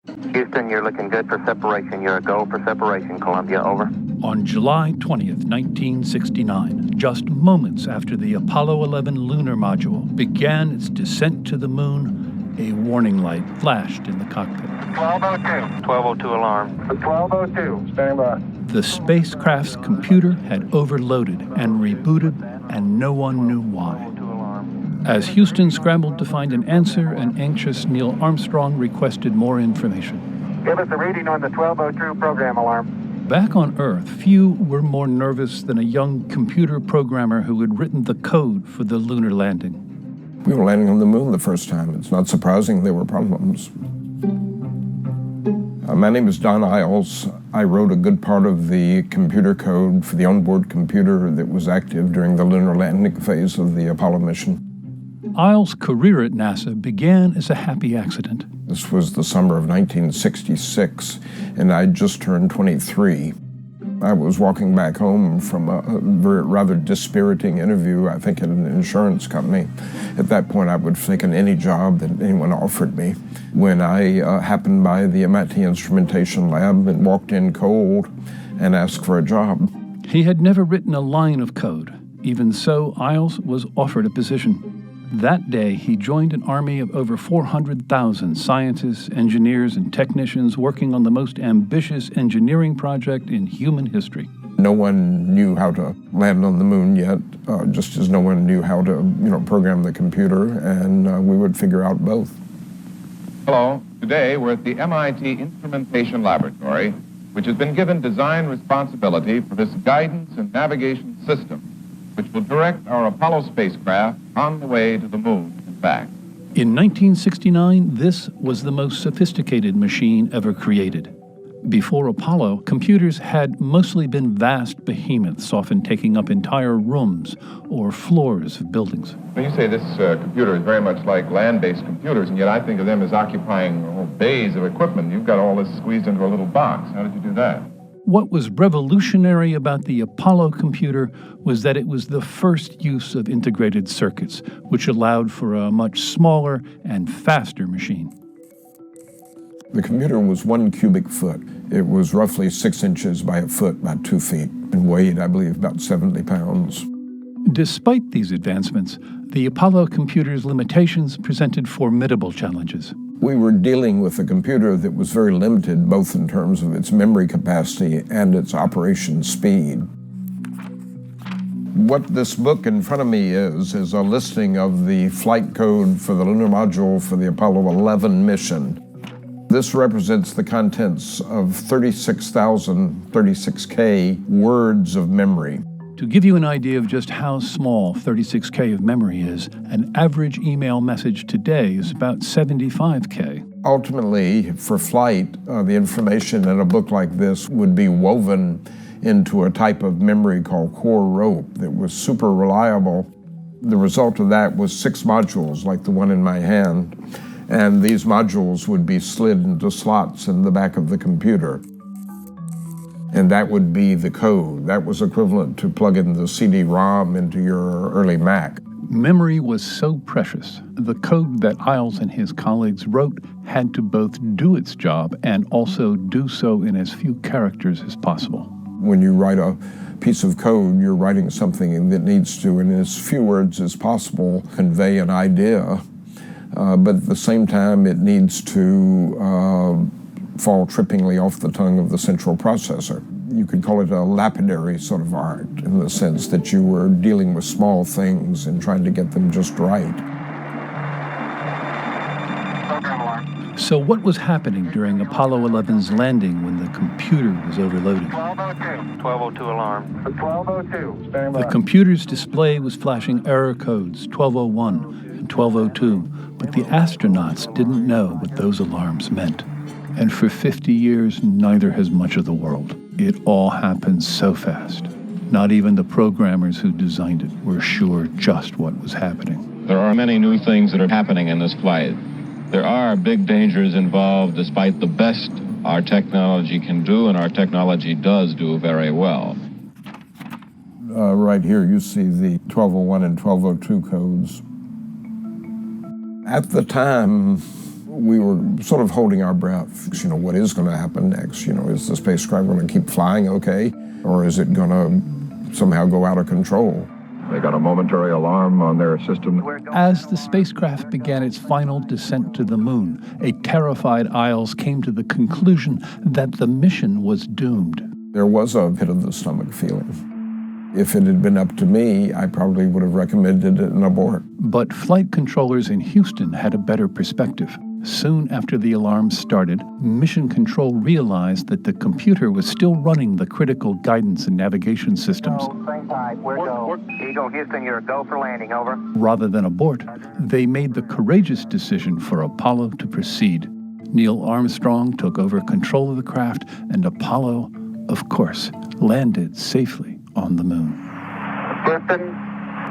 Houston, you're looking good for separation. You're a go for separation. Columbia, over. On July 20th, 1969, just moments after the Apollo 11 lunar module began its descent to the moon, a warning light flashed in the cockpit. 1202. 1202 alarm. 1202. Stand by. The spacecraft's computer had overloaded and rebooted, and no one knew why. As Houston scrambled to find an answer, an anxious Neil Armstrong requested more information. Give us a reading on the 1202 program alarm. Back on Earth, few were more nervous than a young computer programmer who had written the code for the lunar landing. We were landing on the moon the first time. It's not surprising there were problems. My name is Don Isles. I wrote a good part of the computer code for the onboard computer that was active during the lunar landing phase of the Apollo mission. Isles' career at NASA began as a happy accident. This was the summer of 1966, and I'd just turned 23. I was walking back home from a rather dispiriting interview, I think, at an insurance company. At that point, I would have taken any job that anyone offered me. When I happened by the MIT instrumentation lab and walked in cold and asked for a job. He had never written a line of code. Even so, Isles was offered a position. That day, he joined an army of over 400,000 scientists, engineers, and technicians working on the most ambitious engineering project in human history. No one knew how to land on the moon yet, just as no one knew how to, program the computer, and we would figure out both. Hello. Today, we're at the MIT Instrumentation Laboratory, which has been given design responsibility for this guidance and navigation system, which will direct our Apollo spacecraft on the way to the moon and back. In 1969, this was the most sophisticated machine ever created. Before Apollo, computers had mostly been vast behemoths, often taking up entire rooms or floors of buildings. When you say this computer is very much like land-based computers, and yet I think of them as occupying whole bays of equipment. You've got all this squeezed into a little box. How did you do that? What was revolutionary about the Apollo computer was that it was the first use of integrated circuits, which allowed for a much smaller and faster machine. The computer was 1 cubic foot. It was roughly 6 inches by a foot, about 2 feet, and weighed, I believe, about 70 pounds. Despite these advancements, the Apollo computer's limitations presented formidable challenges. We were dealing with a computer that was very limited, both in terms of its memory capacity and its operation speed. What this book in front of me is a listing of the flight code for the lunar module for the Apollo 11 mission. This represents the contents of 36K words of memory. To give you an idea of just how small 36K of memory is, an average email message today is about 75K. Ultimately, for flight, the information in a book like this would be woven into a type of memory called core rope that was super reliable. The result of that was 6 modules, like the one in my hand, and these modules would be slid into slots in the back of the computer. And that would be the code. That was equivalent to plugging the CD-ROM into your early Mac. Memory was so precious. The code that Isles and his colleagues wrote had to both do its job and also do so in as few characters as possible. When you write a piece of code, you're writing something that needs to, in as few words as possible, convey an idea. But at the same time, it needs to fall trippingly off the tongue of the central processor. You could call it a lapidary sort of art, in the sense that you were dealing with small things and trying to get them just right. So what was happening during Apollo 11's landing when the computer was overloaded? 1202 alarm. 1202. Stand by. The computer's display was flashing error codes 1201 and 1202, but the astronauts didn't know what those alarms meant. And for 50 years, neither has much of the world. It all happened so fast. Not even the programmers who designed it were sure just what was happening. There are many new things that are happening in this flight. There are big dangers involved, despite the best our technology can do, and our technology does do very well. Right here, you see the 1201 and 1202 codes. At the time, we were sort of holding our breath. You know, what is going to happen next? You know, is the spacecraft going to keep flying okay? Or is it going to somehow go out of control? They got a momentary alarm on their system. As the spacecraft began its final descent to the moon, a terrified Isles came to the conclusion that the mission was doomed. There was a pit of the stomach feeling. If it had been up to me, I probably would have recommended an abort. But flight controllers in Houston had a better perspective. Soon after the alarm started, Mission Control realized that the computer was still running the critical guidance and navigation systems. Eagle Houston, you're a go for landing, over. Rather than abort, they made the courageous decision for Apollo to proceed. Neil Armstrong took over control of the craft, and Apollo, of course, landed safely on the moon. Houston,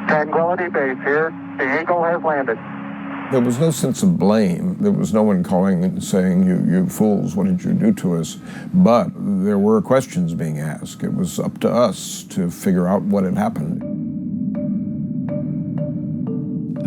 Tranquility Base here. The Eagle has landed. There was no sense of blame. There was no one calling and saying, you fools, what did you do to us? But there were questions being asked. It was up to us to figure out what had happened.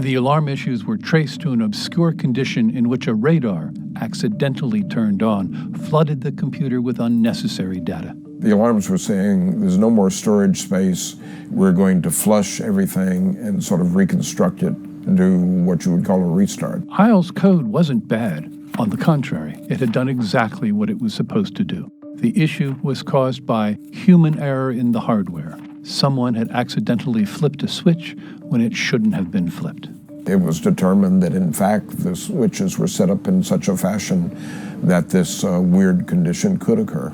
The alarm issues were traced to an obscure condition in which a radar, accidentally turned on, flooded the computer with unnecessary data. The alarms were saying there's no more storage space. We're going to flush everything and sort of reconstruct it, do what you would call a restart. Isles' code wasn't bad. On the contrary, it had done exactly what it was supposed to do. The issue was caused by human error in the hardware. Someone had accidentally flipped a switch when it shouldn't have been flipped. It was determined that, in fact, the switches were set up in such a fashion that this weird condition could occur.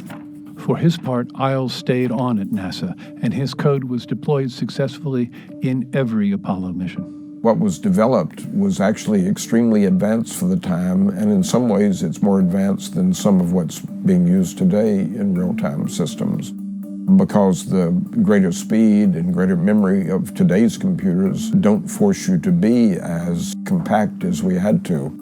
For his part, Isles stayed on at NASA, and his code was deployed successfully in every Apollo mission. What was developed was actually extremely advanced for the time, and in some ways it's more advanced than some of what's being used today in real-time systems, because the greater speed and greater memory of today's computers don't force you to be as compact as we had to.